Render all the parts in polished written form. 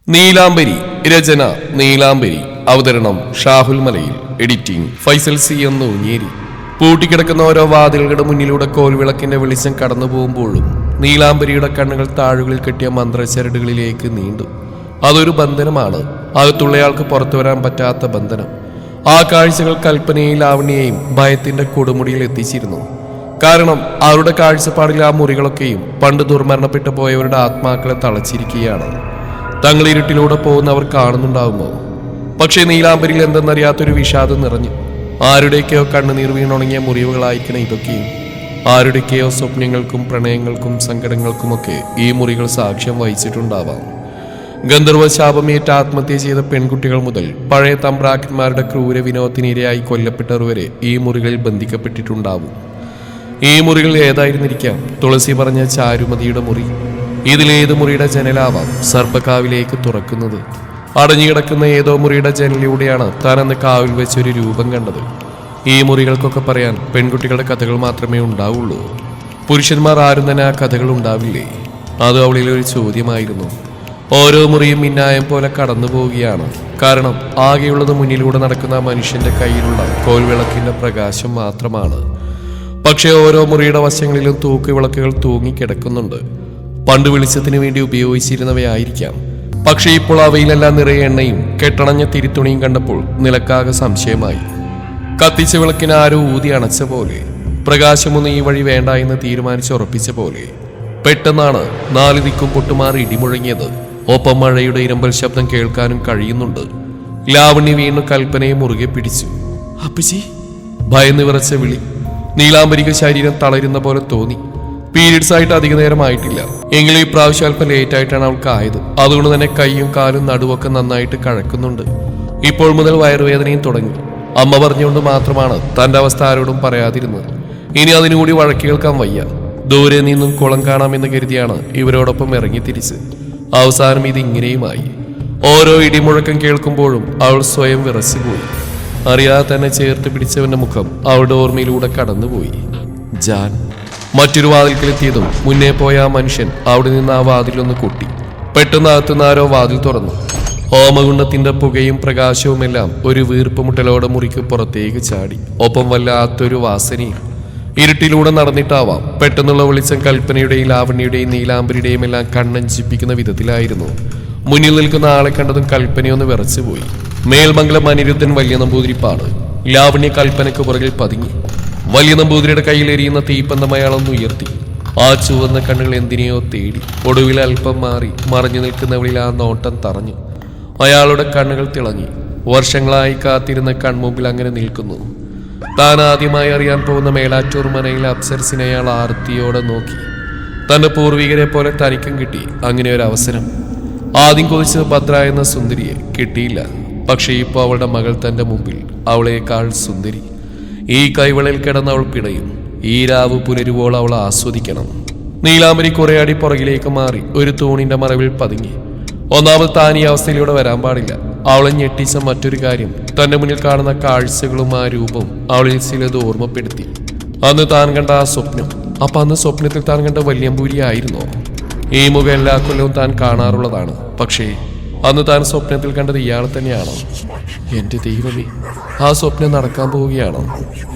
നീലാംബരി. രചന നീലാംബരി. അവതരണം ഷാഹുൽ മലയിൽ. Editing Faisal C എന്ന് ഊഞ്ഞേരി. പൂട്ടിക്കിടക്കുന്ന ഓരോ വാതിലുകളുടെ മുന്നിലൂടെ കോൽവിളക്കിന്റെ വെളിച്ചം കടന്നു പോകുമ്പോഴും നീലാംബരിയുടെ കണ്ണുകൾ താഴുകളിൽ കെട്ടിയ മന്ത്രചരടുകളിലേക്ക് നീണ്ടു. അതൊരു ബന്ധനമാണ്, അകത്തുള്ളയാൾക്ക് പുറത്തു വരാൻ പറ്റാത്ത ബന്ധനം. ആ കാഴ്ചകൾ കൽപ്പനയെയും ലാവണ്യയെയും ഭയത്തിന്റെ കൊടുമുടിയിൽ എത്തിച്ചിരുന്നു. കാരണം അവരുടെ കാഴ്ചപ്പാടിൽ ആ മുറികളൊക്കെയും പണ്ട് ദുർമരണപ്പെട്ടു പോയവരുടെ ആത്മാക്കളെ തളച്ചിരിക്കുകയാണ്. തങ്ങൾ ഇരുട്ടിലൂടെ പോകുന്നവർ കാണുന്നുണ്ടാവുമോ? പക്ഷേ നീലാംബരിയിൽ എന്തെന്നറിയാത്തൊരു വിഷാദം നിറഞ്ഞു. ആരുടെയൊക്കെയോ കണ്ണുനീർ വീണുണങ്ങിയ മുറിവുകളായിരിക്കണം ഇതൊക്കെയും. ആരുടെയൊക്കെയോ സ്വപ്നങ്ങൾക്കും പ്രണയങ്ങൾക്കും സങ്കടങ്ങൾക്കുമൊക്കെ ഈ മുറികൾ സാക്ഷ്യം വഹിച്ചിട്ടുണ്ടാവാം. ഗന്ധർവ ശാപമേറ്റ് ആത്മഹത്യ ചെയ്ത പെൺകുട്ടികൾ മുതൽ പഴയ തമ്പ്രാക്കന്മാരുടെ ക്രൂര വിനോദത്തിനിരയായി കൊല്ലപ്പെട്ടവർ വരെ ഈ മുറികളിൽ ബന്ധിക്കപ്പെട്ടിട്ടുണ്ടാവും. ഈ മുറികൾ ഏതായിരുന്നിരിക്കാം തുളസി പറഞ്ഞ ചാരുമതിയുടെ മുറി. ഇതിലേത് മുറിയുടെ ജനലാവാം സർപ്പക്കാവിലേക്ക് തുറക്കുന്നത്? അടഞ്ഞുകിടക്കുന്ന ഏതോ മുറിയുടെ ജനലിലൂടെയാണ് താൻ അന്ന് കാവിൽ വെച്ചൊരു രൂപം കണ്ടത്. ഈ മുറികൾക്കൊക്കെ പറയാൻ പെൺകുട്ടികളുടെ കഥകൾ മാത്രമേ ഉണ്ടാവുള്ളൂ. പുരുഷന്മാർ ആരും തന്നെ ആ കഥകൾ ഉണ്ടാവില്ലേ? അത് അവളിലെ ഒരു ചോദ്യമായിരുന്നു. ഓരോ മുറിയും മിന്നായം പോലെ കടന്നു പോവുകയാണ്. കാരണം ആകെയുള്ളത് മുന്നിലൂടെ നടക്കുന്ന മനുഷ്യന്റെ കയ്യിലുള്ള കോൽവിളക്കിന്റെ പ്രകാശം മാത്രമാണ്. പക്ഷെ ഓരോ മുറിയുടെ വശങ്ങളിലും തൂക്കുവിളക്കുകൾ തൂങ്ങിക്കിടക്കുന്നുണ്ട്. പണ്ട് വെളിച്ചത്തിന് വേണ്ടി ഉപയോഗിച്ചിരുന്നവയായിരിക്കാം. പക്ഷെ ഇപ്പോൾ അവയിലെല്ലാം നിറയെ എണ്ണയും കെട്ടണഞ്ഞ തിരിത്തുണിയും കണ്ടപ്പോൾ നിലക്കാകെ സംശയമായി. കത്തിച്ച വിളക്കിന് ആരോ ഊതി അണച്ച പോലെ, പ്രകാശമൊന്നും ഈ വഴി വേണ്ട എന്ന് തീരുമാനിച്ചുറപ്പിച്ച പോലെ. പെട്ടെന്നാണ് നാല് ദിക്കും പൊട്ടുമാറി ഇടിമുഴങ്ങിയത്. ഒപ്പം മഴയുടെ ഇരമ്പൽ ശബ്ദം കേൾക്കാനും കഴിയുന്നുണ്ട്. ലാവണ്യ വീണ്ടും കൽപ്പനയെ മുറുകെ പിടിച്ചു. അപ്പച്ചി! ഭയന്ന് വിറച്ച വിളി. നീലാംബരിക്ക് ശരീരം തളരുന്ന പോലെ തോന്നി. പീരീഡ്സ് ആയിട്ട് അധിക നേരമായിട്ടില്ല. എങ്കിലും ഈ പ്രാവശ്യം അല്പം ലേറ്റ് ആയിട്ടാണ് അവൾക്ക് ആയത്. അതുകൊണ്ട് തന്നെ കൈയും കാലും നടുവൊക്കെ നന്നായിട്ട് കഴക്കുന്നുണ്ട്. ഇപ്പോൾ മുതൽ വയറുവേദനയും തുടങ്ങി. അമ്മ പറഞ്ഞുകൊണ്ട് മാത്രമാണ് തന്റെ അവസ്ഥ ആരോടും പറയാതിരുന്നത്. ഇനി അതിനുകൂടി വഴക്ക് കേൾക്കാൻ വയ്യ. ദൂരെ നിന്നും കുളം കാണാമെന്ന് കരുതിയാണ് ഇവരോടൊപ്പം ഇറങ്ങിത്തിരിച്ച്. അവസാനം ഇത് ഇങ്ങനെയുമായി. ഓരോ ഇടിമുഴക്കം കേൾക്കുമ്പോഴും അവൾ സ്വയം വിറച്ചുപോയി. അറിയാതെ തന്നെ ചേർത്ത് പിടിച്ചവന്റെ മുഖം അവളുടെ ഓർമ്മയിലൂടെ കടന്നുപോയി. ജാൻ. മറ്റൊരു വാതിൽക്കലെത്തിയതും മുന്നേ പോയ ആ മനുഷ്യൻ അവിടെ നിന്ന് ആ വാതിലൊന്ന് കൊട്ടി. പെട്ടെന്ന് അകത്തുനിന്ന് ആരോ വാതിൽ തുറന്നു. ഹോമകുണ്ടത്തിന്റെ പുകയും പ്രകാശവുമെല്ലാം ഒരു വീർപ്പുമുട്ടലോടെ മുറിക്ക് പുറത്തേക്ക് ചാടി. ഒപ്പം വല്ലാത്തൊരു വാസനയും. ഇരുട്ടിലൂടെ നടന്നിട്ടാവാം പെട്ടെന്നുള്ള വെളിച്ചം കൽപ്പനയുടെയും ലാവണ്യയുടെയും നീലാംബരിയുടെയും എല്ലാം കണ്ണഞ്ചിപ്പിക്കുന്ന വിധത്തിലായിരുന്നു. മുന്നിൽ നിൽക്കുന്ന ആളെ കണ്ടതും കൽപ്പനയൊന്ന് വിറച്ചുപോയി. മേൽമംഗലം അനിരുദ്ധൻ വലിയ നമ്പൂതിരിപ്പാണ്. ലാവണ്യ കൽപ്പനയ്ക്ക് പുറകിൽ പതുങ്ങി. വലിയ നമ്പൂതിരിയുടെ കയ്യിൽ എരിയുന്ന തീപ്പന്തം അയാളൊന്ന് ഉയർത്തി. ആ ചുവന്ന കണ്ണുകൾ എന്തിനെയോ തേടി. ഒടുവിൽ അല്പം മാറി മറഞ്ഞു നിൽക്കുന്നവളിൽ ആ നോട്ടം തറഞ്ഞു. അയാളുടെ കണ്ണുകൾ തിളങ്ങി. വർഷങ്ങളായി കാത്തിരുന്ന കൺമുമ്പിൽ അങ്ങനെ നിൽക്കുന്നു. താൻ ആദ്യമായി അറിയാൻ പോകുന്ന മേലാറ്റൂർ മനയിലെ അപ്സരസിനെ അയാൾ ആർത്തിയോടെ നോക്കി. തന്റെ പൂർവികരെ പോലെ തനിക്കും കിട്ടി അങ്ങനെ ഒരു അവസരം. ആദ്യം കൊതിച്ചത് ഭദ്ര എന്ന സുന്ദരിയെ. കിട്ടിയില്ല. പക്ഷേ ഇപ്പോൾ അവളുടെ മകൾ തന്റെ മുമ്പിൽ, അവളേക്കാൾ സുന്ദരി. ഈ കൈവളയിൽ കിടന്ന് അവൾ പിടയും. ഈ രാവ് പുലരുവോൾ അവൾ ആസ്വദിക്കണം. നീലാംബരി കുറേയടി പുറകിലേക്ക് മാറി ഒരു തൂണിന്റെ മറവിൽ പതുങ്ങി. ഒന്നാമത് താൻ ഈ അവസ്ഥയിലൂടെ വരാൻ പാടില്ല. അവളെ ഞെട്ടിച്ച മറ്റൊരു കാര്യം തന്റെ മുന്നിൽ കാണുന്ന കാഴ്ചകളും ആ രൂപവും അവളിൽ ചിലത് ഓർമ്മപ്പെടുത്തി. അന്ന് താൻ കണ്ട ആ സ്വപ്നം. അപ്പൊ അന്ന് സ്വപ്നത്തിൽ താൻ കണ്ട വല്യമ്പൂരി ആയിരുന്നോ? ഈ മുഖം എല്ലാ കൊല്ലവും താൻ കാണാറുള്ളതാണ്. പക്ഷേ അന്ന് താൻ സ്വപ്നത്തിൽ കണ്ടത് ഇയാളെ തന്നെയാണോ? എന്റെ ദൈവമേ, ആ സ്വപ്നം നടക്കാൻ പോവുകയാണോ?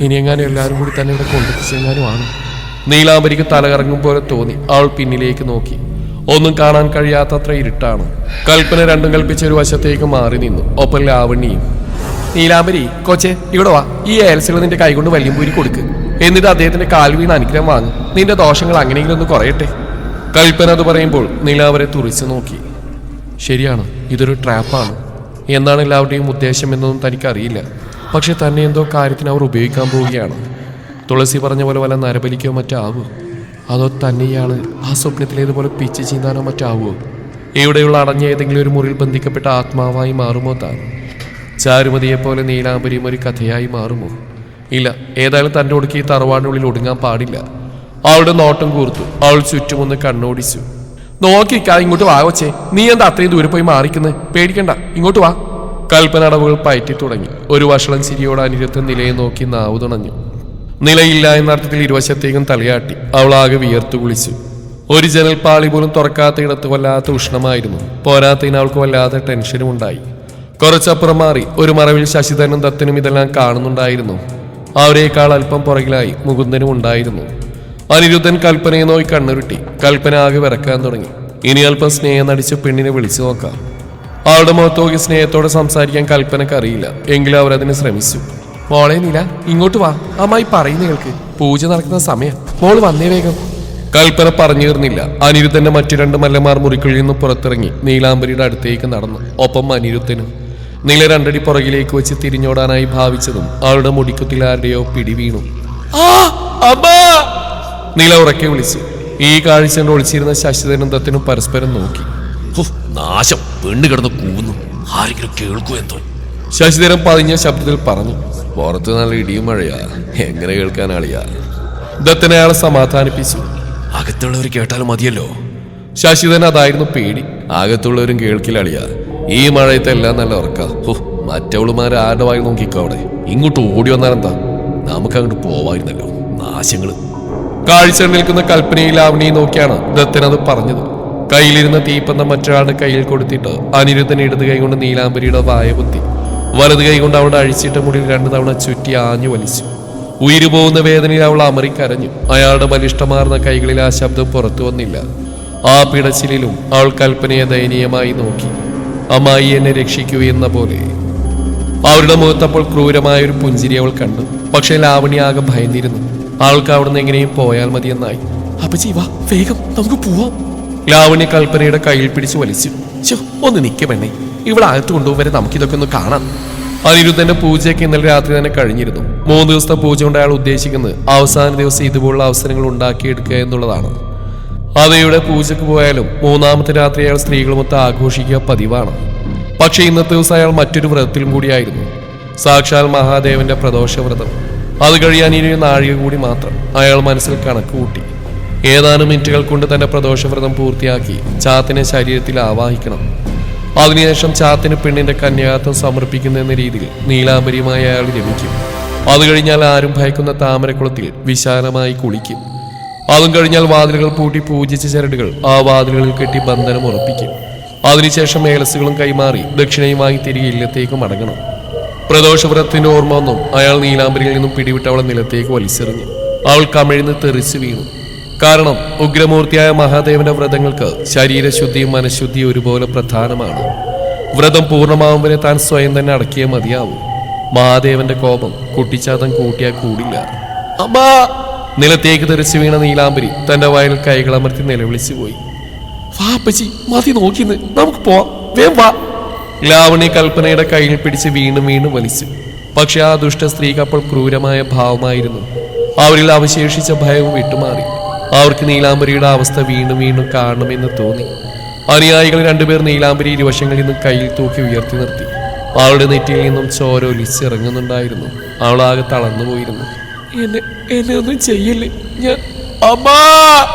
ഇനി എങ്ങാനും എല്ലാവരും കൂടി തന്നെ ഇവിടെ കൊണ്ടെത്തിച്ചെങ്ങാനുമാണ്. നീലാംബരിക്ക് തലകറങ്ങും പോലെ തോന്നി. അവൾ പിന്നിലേക്ക് നോക്കി. ഒന്നും കാണാൻ കഴിയാത്തത്ര ഇരുട്ടാണ്. കൽപ്പന രണ്ടും കൽപ്പിച്ച ഒരു വശത്തേക്ക് മാറി നിന്നു. ഒപ്പം ലാവണ്യയും. നീലാംബരി, കൊച്ചെ ഇവിടെ വാ. ഈ ഏൽസികൾ നിന്റെ കൈകൊണ്ട് വല്യമ്പൂരി കൊടുക്ക്. എന്നിട്ട് അദ്ദേഹത്തിന്റെ കാൽ വീണ് അനുഗ്രഹം വാങ്ങും. നിന്റെ ദോഷങ്ങൾ അങ്ങനെയെങ്കിലും ഒന്ന് കുറയട്ടെ. കൽപ്പന അത് പറയുമ്പോൾ നീലാംബരെ തുറിച്ചു നോക്കി. ശരിയാണ്, ഇതൊരു ട്രാപ്പാണ്. എന്താണ് എല്ലാവരുടെയും ഉദ്ദേശം എന്നൊന്നും തനിക്കറിയില്ല. പക്ഷെ തന്നെ എന്തോ കാര്യത്തിന് അവർ ഉപയോഗിക്കാൻ പോവുകയാണ്. തുളസി പറഞ്ഞ പോലെ വല്ല നരബലിക്കോ മറ്റാവോ? അതോ തന്നെ ഇയാൾ ആ സ്വപ്നത്തിലേതുപോലെ പിച്ച് ചീന്താനോ മറ്റാവോ? ഇവിടെയുള്ള അടഞ്ഞ ഏതെങ്കിലും ഒരു മുറിയിൽ ബന്ധിക്കപ്പെട്ട ആത്മാവായി മാറുമോ താൻ? ചാരുമതിയെപ്പോലെ നീലാംബരിയും ഒരു കഥയായി മാറുമോ? ഇല്ല, ഏതായാലും തൻ്റെ ഒടുക്കി ഈ തറവാടിനുള്ളിൽ ഒടുങ്ങാൻ പാടില്ല. അവളുടെ നോട്ടം കൂർത്തു. അവൾ ചുറ്റുമൊന്ന് കണ്ണോടിച്ചു. നോക്കിക്കാ, ഇങ്ങോട്ട് വാ കൊച്ചേ. നീ എന്താ അത്രയും ദൂരെ പോയി മാറിക്കുന്നത്? പേടിക്കണ്ട, ഇങ്ങോട്ട് വാ. കൽപ്പന അടവുകൾ പയറ്റി തുടങ്ങി. ഒരു വഷളം ചിരിയോട് അനിരുദ്ധ നിലയെ നോക്കി നാവ് തുണഞ്ഞു. നിലയില്ല എന്ന അർത്ഥത്തിൽ ഇരുവശത്തേക്കും തലയാട്ടി. അവൾ ആകെ വിയർത്തു കുളിച്ചു. ഒരു ജനൽപ്പാളി പോലും തുറക്കാത്തയിടത്ത് വല്ലാത്ത ഉഷ്ണമായിരുന്നു. പോരാത്തതിന് അവൾക്ക് വല്ലാത്ത ടെൻഷനും ഉണ്ടായി. കുറച്ചപ്പുറം മാറി ഒരു മറവിൽ ശശിധരനും ദത്തനും ഇതെല്ലാം കാണുന്നുണ്ടായിരുന്നു. അവരേക്കാൾ അല്പം പുറകിലായി മുകുന്ദനും ഉണ്ടായിരുന്നു. അനിരുദ്ധൻ കൽപ്പനയെ നോക്കി കണ്ണുരുട്ടി. കൽപ്പന ആകെ വിറക്കാൻ തുടങ്ങി. ഇനി അല്പം സ്നേഹം നടിച്ച് പെണ്ണിനെ വിളിച്ചു നോക്കാം. അവളുടെ മുഖത്ത് നോക്കി സ്നേഹത്തോടെ സംസാരിക്കാൻ കൽപ്പനക്ക് അറിയില്ല. എങ്കിലും അവരതിന് ശ്രമിച്ചു. മോളെ നീല, ഇങ്ങോട്ട് വാ. അമ്മായി പറയുന്ന കേൾക്ക്. പൂജ നടക്കുന്ന സമയം. മോള് വന്നേ വേഗം. കൽപ്പന പറഞ്ഞു തീർന്നില്ല. അനിരുദ്ധന്റെ മറ്റു രണ്ട് മല്ലന്മാർ മുറിക്കുള്ളിൽ നിന്ന് പുറത്തിറങ്ങി നീലാംബരിയുടെ അടുത്തേക്ക് നടന്നു. ഒപ്പം അനിരുദ്ധനും. നീല രണ്ടടി പുറകിലേക്ക് വെച്ച് തിരിഞ്ഞോടാനായി ഭാവിച്ചതും അവളുടെ മുടിക്കുത്തിൽ ആരുടെയോ പിടി വീണു. നീല ഉറക്കെ വിളിച്ചു. ഈ കാഴ്ച ഒളിച്ചിരുന്ന ശശിധരനും ദത്തനും പരസ്പരം നോക്കി. നാശം, പെണ്ണ് കിടന്ന് കൂവുന്നു. ആരെങ്കിലും കേൾക്കൂ എന്തോ. ശശിധരൻ പതിഞ്ഞ ശബ്ദത്തിൽ പറഞ്ഞു. പുറത്ത് നല്ല ഇടിയും മഴയാ, എങ്ങനെ കേൾക്കാനാളിയാ? ദത്തനെ അയാളെ സമാധാനിപ്പിച്ചു. അകത്തുള്ളവർ കേട്ടാലും മതിയല്ലോ. ശശിധരൻ അതായിരുന്നു പേടി. അകത്തുള്ളവരും കേൾക്കില്ലളിയാ. ഈ മഴയത്തെ എല്ലാം നല്ല ഉറക്ക. മറ്റവളുമാർ ആരുടെ വായി നോക്കിക്കോ. അവിടെ ഇങ്ങോട്ട് ഓടി വന്നാലെന്താ? നമുക്ക് അങ്ങോട്ട് പോവായിരുന്നല്ലോ. നാശങ്ങള്. കാഴ്ച നിൽക്കുന്ന കൽപ്പനയിൽ ലാവണിയെ നോക്കിയാണ് ദത്തൻ അത് പറഞ്ഞത്. കയ്യിലിരുന്ന തീപ്പന്തം മറ്റൊരാളുടെ കയ്യിൽ കൊടുത്തിട്ട് അനിരുദ്ധൻ ഇടത് കൈ കൊണ്ട് നീലാംബരിയുടെ വായ കുത്തി. വലത് കൈ കൊണ്ട് അവളുടെ അഴിച്ചിട്ട മുടിയിൽ 2 തവണ ചുറ്റി ആഞ്ഞു വലിച്ചു. ഉയിരു പോകുന്ന വേദനയിൽ അവൾ അമറിക്കരഞ്ഞു. അയാളുടെ ബലിഷ്ടമാർന്ന കൈകളിൽ ആ ശബ്ദം പുറത്തു വന്നില്ല. ആ പിടച്ചിലും അവൾ കൽപ്പനയെ ദയനീയമായി നോക്കി. അമ്മായി എന്നെ രക്ഷിക്കൂ എന്ന പോലെ. അവരുടെ മുഖത്തപ്പോൾ ക്രൂരമായ ഒരു പുഞ്ചിരി അവൾ കണ്ടു. പക്ഷെ ലാവണി ആകെ ഭയന്നിരുന്നു. ആൾക്ക് അവിടുന്ന് എങ്ങനെയും പോയാൽ മതിയെന്നായി. അപ്പച്ചി വാ, വേഗം നമുക്ക് പോവാം. ലാവണ്യ കൽപ്പനയുടെ കയ്യിൽ പിടിച്ചു വലിച്ചു. ഒന്ന് നിൽക്ക പെണ്ണേ, ഇവിടെ അകത്ത് കൊണ്ടുപോകും വരെ നമുക്കിതൊക്കെ ഒന്ന് കാണാം. അനിരുദ്ധന്റെ പൂജയൊക്കെ ഇന്നലെ രാത്രി തന്നെ കഴിഞ്ഞിരുന്നു. 3 ദിവസത്തെ പൂജ കൊണ്ട് അയാൾ ഉദ്ദേശിക്കുന്നത് അവസാന ദിവസം ഇതുപോലുള്ള അവസരങ്ങൾ ഉണ്ടാക്കിയെടുക്കുക എന്നുള്ളതാണ്. അതയുടെ പൂജക്ക് പോയാലും 3ാമത്തെ രാത്രി അയാൾ സ്ത്രീകളുമൊത്ത് ആഘോഷിക്കുക പതിവാണ്. പക്ഷെ ഇന്നത്തെ ദിവസം അയാൾ മറ്റൊരു വ്രതത്തിലും കൂടിയായിരുന്നു. സാക്ഷാൽ മഹാദേവന്റെ പ്രദോഷവ്രതം. അത് കഴിയാൻ ഇനി 1 നാഴിക കൂടി മാത്രം. അയാൾ മനസ്സിൽ കണക്ക് കൂട്ടി. ഏതാനും മിനിറ്റുകൾ കൊണ്ട് തന്റെ പ്രദോഷവ്രതം പൂർത്തിയാക്കി ചാത്തിനെ ശരീരത്തിൽ ആവാഹിക്കണം. അതിനുശേഷം ചാത്തിന് പെണ്ണിന്റെ കന്യാത്വം സമർപ്പിക്കുന്ന രീതിയിൽ നീലാംബരിയുമായി അയാൾ രമിക്കും. അത് കഴിഞ്ഞാൽ ആരും ഭയക്കുന്ന താമരക്കുളത്തിൽ വിശാലമായി കുളിക്കും. അതും കഴിഞ്ഞാൽ വാതിലുകൾ പൂട്ടി പൂജിച്ച ചരടുകൾ ആ വാതിലുകളിൽ കെട്ടി ബന്ധനം ഉറപ്പിക്കും. അതിനുശേഷം ഏലസുകളും കൈമാറി ദക്ഷിണയും വാങ്ങി തിരികെ ഇല്ലത്തേക്ക് മടങ്ങണം. പ്രദോഷവ്രതത്തിന്റെ ഓർമ്മ ഒന്നും അയാൾ നീലാംബരിയിൽ നിന്നും പിടിവിട്ട് അവളെ നിലത്തേക്ക് വലിച്ചെറിഞ്ഞു. അവൾ കമിഴ്ന്ന് തെറിച്ചു വീണു. കാരണം ഉഗ്രമൂർത്തിയായ മഹാദേവന്റെ വ്രതങ്ങൾക്ക് ശരീരശുദ്ധിയും മനഃശുദ്ധിയും ഒരുപോലെ പ്രധാനമാണ്. വ്രതം പൂർണ്ണമാവും വരെ താൻ സ്വയം തന്നെ അടക്കിയേ മതിയാവും. മഹാദേവന്റെ കോപം കുട്ടിച്ചാത്തം കൂട്ടിയാൽ കൂടില്ല. അമ്മാ! നിലത്തേക്ക് തെറിച്ചു വീണ നീലാംബരി തന്റെ വയൽ കൈകളമർത്തി നിലവിളിച്ചു പോയി. വാപ്പച്ചി, മതി നോക്കിന്ന്, നമുക്ക് പോവാം, വേം വാ. ലാവണ്യ കൽപ്പനയുടെ കയ്യിൽ പിടിച്ച് വീണ്ടും വീണ്ടും വലിച്ചു. പക്ഷെ ആ ദുഷ്ട സ്ത്രീക്ക് അപ്പോൾ ക്രൂരമായ ഭാവമായിരുന്നു. അവരിൽ അവശേഷിച്ച ഭയവും വിട്ടുമാറി. അവർക്ക് നീലാംബരിയുടെ അവസ്ഥ വീണ്ടും വീണ്ടും കാണണമെന്ന് തോന്നി. അനുയായികൾ 2 പേർ നീലാംബരി ഇരുവശങ്ങളിൽ നിന്നും കയ്യിൽ തൂക്കി ഉയർത്തി നിർത്തി. അവളുടെ നെറ്റിയിൽ നിന്നും ചോര ഒലിച്ചിറങ്ങുന്നുണ്ടായിരുന്നു. അവളാകെ തളർന്നുപോയിരുന്നു. എന്നെ ഒന്നും ചെയ്യില്ലേ, ഞാൻ അമ്മാ!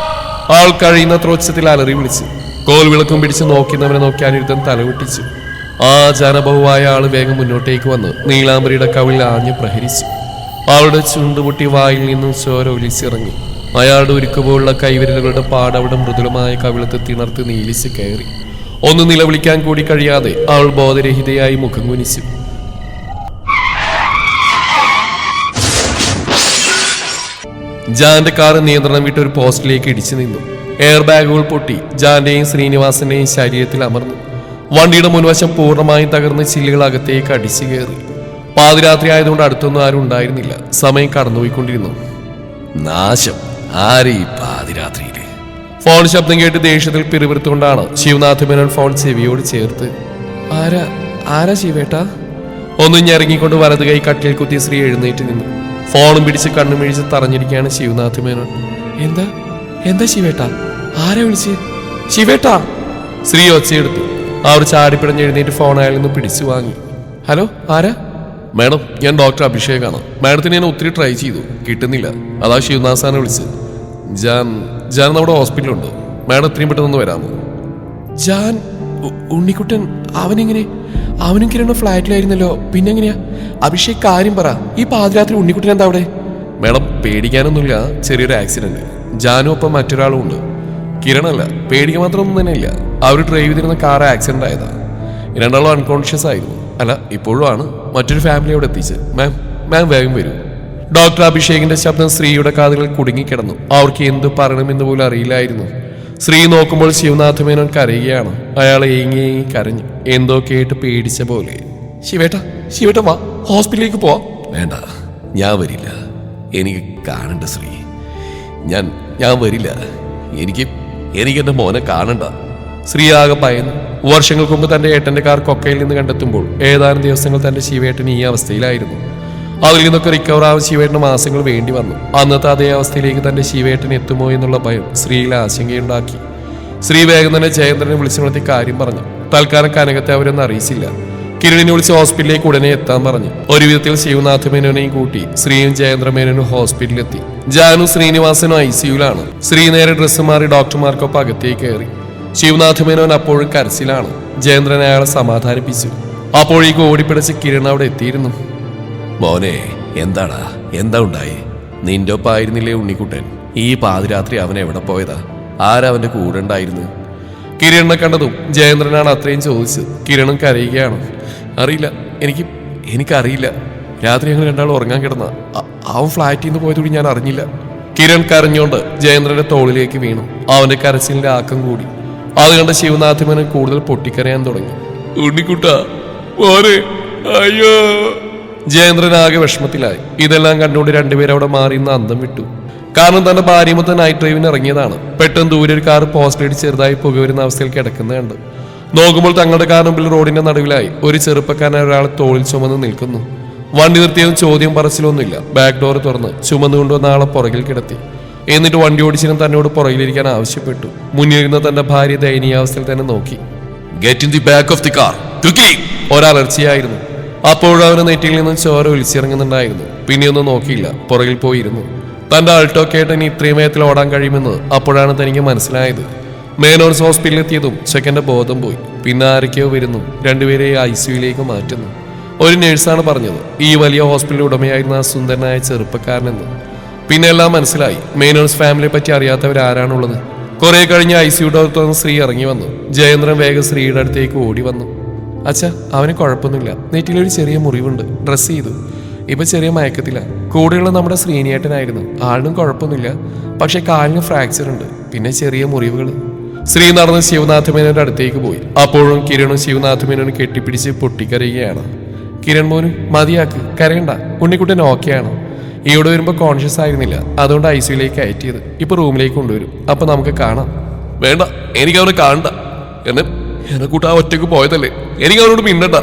അവൾ കഴിയുന്നത്ര ഉച്ചത്തിൽ അലറി വിളിച്ചു. കോൽ വിളക്കും പിടിച്ച് നോക്കുന്നവനെ നോക്കി അനിരുദ്ധൻ തലവെട്ടിച്ചു. ആ ജനബഹുവായ ആള് വേഗം മുന്നോട്ടേക്ക് വന്ന് നീലാംബരിയുടെ കവിളിൽ ആഞ്ഞു പ്രഹരിച്ചു. അവളുടെ ചുണ്ടുപൊട്ടി വായിൽ നിന്നും ചോര ഒലിച്ചിറങ്ങി. അയാളുടെ ഉരുക്കുപോലുള്ള കൈവിരലുകളുടെ പാടവിടെ മൃദുലമായ കവിളത്ത് തിണർത്ത് നീലിച്ച് കയറി. ഒന്ന് നിലവിളിക്കാൻ കൂടി കഴിയാതെ അവൾ ബോധരഹിതയായി മുഖം കുനിച്ചു. ജാന്റെ കാർ നിയന്ത്രണം വിട്ട് ഒരു പോസ്റ്റിലേക്ക് ഇടിച്ചു നിന്നു. എയർ ബാഗുകൾ പൊട്ടി ജാന്റെയും ശ്രീനിവാസന്റെയും ശരീരത്തിൽ അമർന്നു. വണ്ടിയുടെ മുൻവശം പൂർണ്ണമായും തകർന്ന് ചില്ലുകൾ അകത്തേക്ക് അടിച്ചു കയറി. പാതിരാത്രി ആയതുകൊണ്ട് അടുത്തൊന്നും ആരും ഉണ്ടായിരുന്നില്ല. സമയം കടന്നുപോയിക്കൊണ്ടിരുന്നു. നാശം, ആരെ ഈ പാതിരാത്രിയില്? ഫോൺ ശബ്ദം കേട്ട് ദേഷ്യത്തിൽ പിറുപിറുത്തുകൊണ്ടാണ് ശിവനാഥ് മേനോൻ ഫോൺ ചെവിയോട് ചേർത്ത്. ആരാ ശിവേട്ടാ? ഒന്നും ഞെറങ്ങിക്കൊണ്ട് വലത് കൈ കട്ടിൽ കുത്തി ശ്രീ എഴുന്നേറ്റ് നിന്നു. ഫോണും പിടിച്ച് കണ്ണും മിഴിച്ച് തറഞ്ഞിരിക്കുകയാണ് ശിവനാഥ് മേനോൻ. എന്താ ശിവേട്ടാ? ആരാ വിളിച്ച്? ശിവേട്ടാ! ശ്രീ ഒച്ചയെടുത്തു. അവർ ചാടിപ്പിടഞ്ഞ് എഴുന്നേറ്റ് ഫോൺ അയാളിൽ നിന്ന് പിടിച്ചു വാങ്ങി. ഹലോ, ആരാ? മാഡം, ഞാൻ ഡോക്ടർ അഭിഷേകാണ്. മാഡത്തിന് ഞാൻ ഒത്തിരി ട്രൈ ചെയ്തു, കിട്ടുന്നില്ല. അതാ ശിവനാഥ് സാറിനെ വിളിച്ച്. ജാൻ നമ്മുടെ ഹോസ്പിറ്റലുണ്ട്. മാഡം എത്രയും പെട്ടെന്ന് വരാമോ? ജാൻ? ഉണ്ണിക്കുട്ടൻ അവനും കിരണ ഫ്ലാറ്റിലായിരുന്നല്ലോ, പിന്നെങ്ങനെയാ? അഭിഷേക്, കാര്യം പറ. ഈ പാതിരാത്രി ഉണ്ണിക്കുട്ടൻ എന്താ അവിടെ? മാഡം, പേടിക്കാനൊന്നുമില്ല, ചെറിയൊരു ആക്സിഡന്റ്. ജാനും ഒപ്പം മറ്റൊരാളും ഉണ്ട്. കിരണല്ല, പേടിക്കാൻ മാത്രമൊന്നും തന്നെ ഇല്ല. അവർ ഡ്രൈവ് ചെയ്തിരുന്ന കാർ ആക്സിഡന്റ് ആയതാ. രണ്ടാളും അൺകോൺഷ്യസ് ആയിരുന്നു. അല്ല, ഇപ്പോഴും ആണ്. മറ്റൊരു ഫാമിലി അവിടെ എത്തിച്ച്. മാം വേഗം വരൂ. ഡോക്ടർ അഭിഷേകിന്റെ ശബ്ദം ശ്രീയുടെ കാതുകളിൽ കുടുങ്ങിക്കിടന്നു. അവർക്ക് എന്ത് പറയണമെന്ന് പോലും അറിയില്ലായിരുന്നു. ശ്രീ നോക്കുമ്പോൾ ശിവനാഥ മേനോൻ കരയുകയാണ്. അയാൾ ഏങ്ങി കരഞ്ഞു, എന്തോ കേട്ട് പേടിച്ച പോലെ. ശിവേട്ട വാ, ഹോസ്പിറ്റലിലേക്ക് പോവാം. വേണ്ട, ഞാൻ വരില്ല. എനിക്ക് കാണണ്ട ശ്രീ. ഞാൻ വരില്ല. എനിക്ക് എന്റെ മോനെ കാണണ്ട. ശ്രീ ആകെ ഭയന്നു. വർഷങ്ങൾക്ക് മുമ്പ് തന്റെ ഏട്ടന്റെ കാർ കൊക്കയിൽ നിന്ന് കണ്ടെത്തുമ്പോൾ ഏതാനും ദിവസങ്ങൾ തന്റെ ശിവേട്ടൻ ഈ അവസ്ഥയിലായിരുന്നു. അതിൽ നിന്നൊക്കെ റിക്കവർ ആവാൻ ശിവേട്ടന് മാസങ്ങൾ വേണ്ടി വന്നു. അന്നത്തെ അതേ അവസ്ഥയിലേക്ക് തന്റെ ശിവേട്ടൻ എത്തുമോ എന്നുള്ള ഭയം ശ്രീയിൽ ആശങ്കയുണ്ടാക്കി. ശ്രീ വേഗം തന്നെ ജയേന്ദ്രനെ വിളിച്ചു നിർത്തി കാര്യം പറഞ്ഞു. തൽക്കാലം കനകത്തെ അവരൊന്നും അറിയിച്ചില്ല. കിരണിനെ വിളിച്ച് ഹോസ്പിറ്റലിലേക്ക് ഉടനെ എത്താൻ പറഞ്ഞു. ഒരു വിധത്തിൽ ശിവനാഥ മേനോനെയും കൂട്ടി ശ്രീയും ജയേന്ദ്ര മേനോനും ഹോസ്പിറ്റലിലെത്തി. ജാനു ശ്രീനിവാസനും ICUലാണ്. ശ്രീ നേരെ ഡ്രസ്സ് മാറി ഡോക്ടർമാർക്കൊപ്പം അകത്തേക്ക് കയറി. ശിവനാഥ മേനോൻ അപ്പോഴും കരച്ചിലാണ്. ജയേന്ദ്രൻ അയാളെ സമാധാനിപ്പിച്ചു. അപ്പോഴേക്ക് ഓടിപ്പിടിച്ച് കിരൺ അവിടെ എത്തിയിരുന്നു. മോനെ, എന്താ ഉണ്ടായി? നിന്റെ ഒപ്പം ആയിരുന്നില്ലേ ഉണ്ണിക്കുട്ടൻ? ഈ പാതിരാത്രി അവൻ എവിടെ പോയതാ? ആരവന്റെ കൂടെ ഉണ്ടായിരുന്നു? കിരണിനെ കണ്ടതും ജയേന്ദ്രനാണ് അത്രയും ചോദിച്ചത്. കിരണും കരയുകയാണ്. അറിയില്ല, എനിക്കറിയില്ല. രാത്രി ഞങ്ങൾ രണ്ടാളും ഉറങ്ങാൻ കിടന്ന അവൻ ഫ്ലാറ്റിൽ നിന്ന് പോയതുകൂടി ഞാൻ അറിഞ്ഞില്ല. കിരൺ കരഞ്ഞോണ്ട് ജയേന്ദ്രന്റെ തോളിലേക്ക് വീണു. അവന്റെ കരച്ചിലിന്റെ ആക്കം കൂടി. അത് കണ്ട ശിവനാഥമേനൻ കൂടുതൽ പൊട്ടിക്കരയാൻ തുടങ്ങി. ഉണ്ണിക്കുട്ട മോനെ, അയ്യോ. ജയേന്ദ്രൻ ആകെ വിഷമത്തിലായി. ഇതെല്ലാം കണ്ടുകൊണ്ട് രണ്ടുപേരും അവിടെ മാറി നിന്ന് അന്തം വിട്ടു. കാരണം തന്റെ ഭാര്യമൊത്ത നൈറ്റ് ഡ്രൈവിന് ഇറങ്ങിയതാണ്. പെട്ടെന്ന് ദൂരെ ഒരു കാർ പോസ്റ്റിലിട്ട് ചെറുതായി പുക വരുന്ന അവസ്ഥയിൽ കിടക്കുന്നത് കണ്ട് നോക്കുമ്പോൾ തങ്ങളുടെ കാർ മുമ്പിൽ റോഡിന്റെ നടുവിലായി ഒരു ചെറുപ്പക്കാരനായ ഒരാൾ തോളിൽ ചുമന്ന് നിൽക്കുന്നു. വണ്ടി നിർത്തിയതും ചോദ്യം പറച്ചിലൊന്നുമില്ല. ബാക്ക് ഡോർ തുറന്ന് ചുമന്നുകൊണ്ടുവന്ന ആളെ പുറകിൽ കിടത്തി. എന്നിട്ട് വണ്ടി ഓടിച്ചിനും തന്നോട് പുറകിലിരിക്കാൻ ആവശ്യപ്പെട്ടു. മുന്നിലിരുന്ന തന്റെ ഭാര്യ ദയനീയാവസ്ഥയിൽ തന്നെ നോക്കി. Get in the back of the car quickly. ഒരലർച്ചയായിരുന്നു. അപ്പോഴും അവന് നെറ്റിയിൽ നിന്നും ചോര ഒലിച്ചിറങ്ങുന്നുണ്ടായിരുന്നു. പിന്നെയൊന്നും നോക്കിയില്ല, പുറകിൽ പോയിരുന്നു. തന്റെ ആൾട്ടോ കേട്ടന് ഇത്രയും വേഗത്തിൽ ഓടാൻ കഴിയുമെന്ന് അപ്പോഴാണ് തനിക്ക് മനസ്സിലായത്. മേനോൻസ് ഹോസ്പിറ്റലിൽ എത്തിയതും ചെക്കന്റെ ബോധം പോയി. പിന്നെ ആരൊക്കെയോ വരുന്നു. രണ്ടുപേരെ ICUയിലേക്ക് മാറ്റുന്നു. ഒരു നേഴ്സാണ് പറഞ്ഞത് ഈ വലിയ ഹോസ്പിറ്റൽ ഉടമയായിരുന്ന ആ സുന്ദരനായ ചെറുപ്പക്കാരനെന്ന്. പിന്നെ എല്ലാം മനസ്സിലായി. മേനോൻസ് ഫാമിലിയെ പറ്റി അറിയാത്തവരാരാണുള്ളത്. കുറെ കഴിഞ്ഞ് ICU ഡോക്ടർ ശ്രീ ഇറങ്ങി വന്നു. ജയേന്ദ്രൻ വേഗം ശ്രീയുടെ അടുത്തേക്ക് ഓടി വന്നു. അച്ഛാ, അവന് കുഴപ്പമൊന്നുമില്ല. നെറ്റിലൊരു ചെറിയ മുറിവുണ്ട്. ഡ്രസ് ചെയ്തു. ഇപ്പൊ ചെറിയ മയക്കത്തില്ല. കൂടെയുള്ള നമ്മുടെ ശ്രീനിയേട്ടനായിരുന്നു. ആളിനും കുഴപ്പമൊന്നുമില്ല. പക്ഷെ കാലിന് ഫ്രാക്ചർ ഉണ്ട്. പിന്നെ ചെറിയ മുറിവുകൾ. ശ്രീ നടന്ന് ശിവനാഥ മേനോന്റെ അടുത്തേക്ക് പോയി. അപ്പോഴും കിരണും ശിവനാഥ മേനോനും കെട്ടിപ്പിടിച്ച് പൊട്ടിക്കരയുകയാണ്. കിരൺ മോനും മതിയാക്ക്, കരയണ്ട. ഉണ്ണിക്കുട്ടൻ ഓക്കെയാണ്. ഇവിടെ വരുമ്പോൾ കോൺഷ്യസ് ആയിരുന്നില്ല. അതുകൊണ്ട് ICUയിലേക്ക് കയറ്റിയത്. ഇപ്പൊ റൂമിലേക്ക് കൊണ്ടുവരും. അപ്പൊ നമുക്ക് കാണാം. വേണ്ട, എനിക്ക് അവനെ കാണണ്ട. എന്നെ കൂട്ടാ ഒറ്റക്ക് പോയതല്ലേ, എനിക്ക് അവനോട് മിണ്ടണ്ട.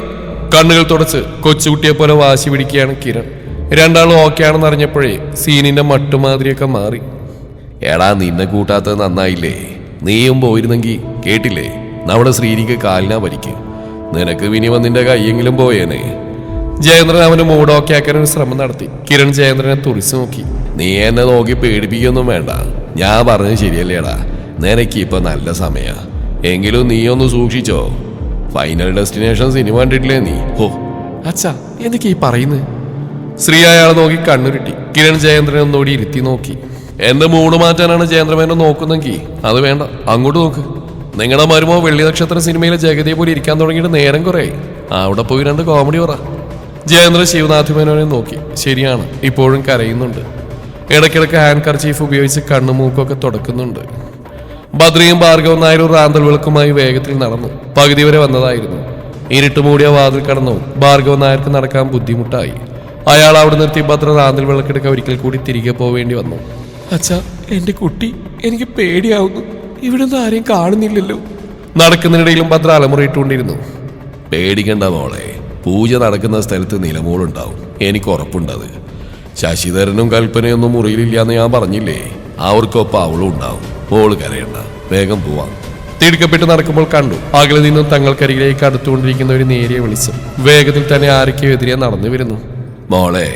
കണ്ണുകൾ തുടച്ച് കൊച്ചുകുട്ടിയെ പോലെ വാശി പിടിക്കുകയാണ് കിരൺ. രണ്ടാളും ഓക്കെയാണെന്ന് അറിഞ്ഞപ്പോഴേ സീനിന്റെ മട്ടുമാതിരിയൊക്കെ മാറി. എടാ, നിന്നെ കൂട്ടാത്തത് നന്നായില്ലേ? നീയും പോയിരുന്നെങ്കിൽ കേട്ടില്ലേ, നമ്മുടെ ശ്രീനിക്ക് കാലിനാ പരിക്ക്. നിനക്ക് വിനി വന്നിന്റെ കൈയെങ്കിലും പോയേനെ. ജയേന്ദ്രൻ അവന് മൂഡ് ഓക്കെ ആക്കാൻ ഒരു ശ്രമം നടത്തി. കിരൺ ജയേന്ദ്രനെ തുറിച്ചു നോക്കി. നീ എന്നെ നോക്കി പേടിപ്പിക്കൊന്നും വേണ്ട. ഞാൻ പറഞ്ഞത് ശരിയല്ലേടാ? നിനക്ക് ഇപ്പൊ നല്ല സമയ. എങ്കിലും നീ ഒന്ന് സൂക്ഷിച്ചോ. ഫൈനൽ ഡെസ്റ്റിനേഷൻ സിനിമ കണ്ടിട്ടില്ലേ നീ? ഓ അച്ഛാ, എന്തൊക്കെ ഈ പറയുന്നത്? ശ്രീ അയാളെ നോക്കി കണ്ണുരുട്ടി. കിരൺ ജയേന്ദ്രനെ ഒന്നുകൂടി ഇരുത്തി നോക്കി. എന്റെ മൂഡ് മാറ്റാനാണ് ജയേന്ദ്രമേനെ നോക്കുന്നെങ്കിൽ അത് വേണ്ട, അങ്ങോട്ട് നോക്ക്. നിങ്ങളുടെ മരുമോ വെള്ളി നക്ഷത്ര സിനിമയിലെ ജഗതിയെ പോലെ ഇരിക്കാൻ തുടങ്ങിയിട്ട് നേരം കുറയായി. അവിടെ പോയി 2 കോമഡി പറ. ജയേന്ദ്രൻ ശിവനാഥ മേനോനെ നോക്കി. ശരിയാണ്, ഇപ്പോഴും കരയുന്നുണ്ട്. ഇടയ്ക്കിടയ്ക്ക് ഹാൻഡ് കർച്ചീഫ് ഉപയോഗിച്ച് കണ്ണും മൂക്കൊക്കെ തുടക്കുന്നുണ്ട്. ബദ്രിയും ഭാർഗവൻ നായരും റാന്തൽ വിളക്കുമായി വേഗത്തിൽ നടന്നു. പകുതി വരെ വന്നതായിരുന്നു. ഇരുട്ട് മൂടിയ വാതിൽ കടന്നു ഭാർഗവൻ നായർക്ക് നടക്കാൻ ബുദ്ധിമുട്ടായി. അയാൾ അവിടെ നിർത്തി ഭദ്ര റാന്തൽ വിളക്കെടുക്ക ഒരിക്കൽ കൂടി തിരികെ പോവേണ്ടി വന്നു. അച്ഛാ, എന്റെ കുട്ടി, എനിക്ക് പേടിയാവുന്നു. ഇവിടെ ഒന്നും ആരെയും കാണുന്നില്ലല്ലോ. നടക്കുന്നതിനിടയിലും ഭദ്ര അലമുറയിട്ടുകൊണ്ടിരുന്നു. പേടിക്കണ്ട മോളെ, പൂജ നടക്കുന്ന സ്ഥലത്ത് നിലമോളുണ്ടാവും. എനിക്ക് ഉറപ്പുണ്ടത്. ശശിധരനും കൽപ്പനയൊന്നും മുറിയിലില്ലാന്ന് ഞാൻ പറഞ്ഞില്ലേ? അവർക്കൊപ്പം അവളും ഉണ്ടാവും. മോള് കരയണ്ട, വേഗം പോവാം. തിടുക്കപ്പെട്ട് നടക്കുമ്പോൾ കണ്ടു അകലെ നിന്നും തങ്ങൾക്കരികിലേക്ക് അടുത്തുകൊണ്ടിരിക്കുന്ന ഒരു നേരിയ വെളിച്ചം. വേഗത്തിൽ തന്നെ ആരൊക്കെയോ എതിരെ നടന്നു വരുന്നു. മോളെ,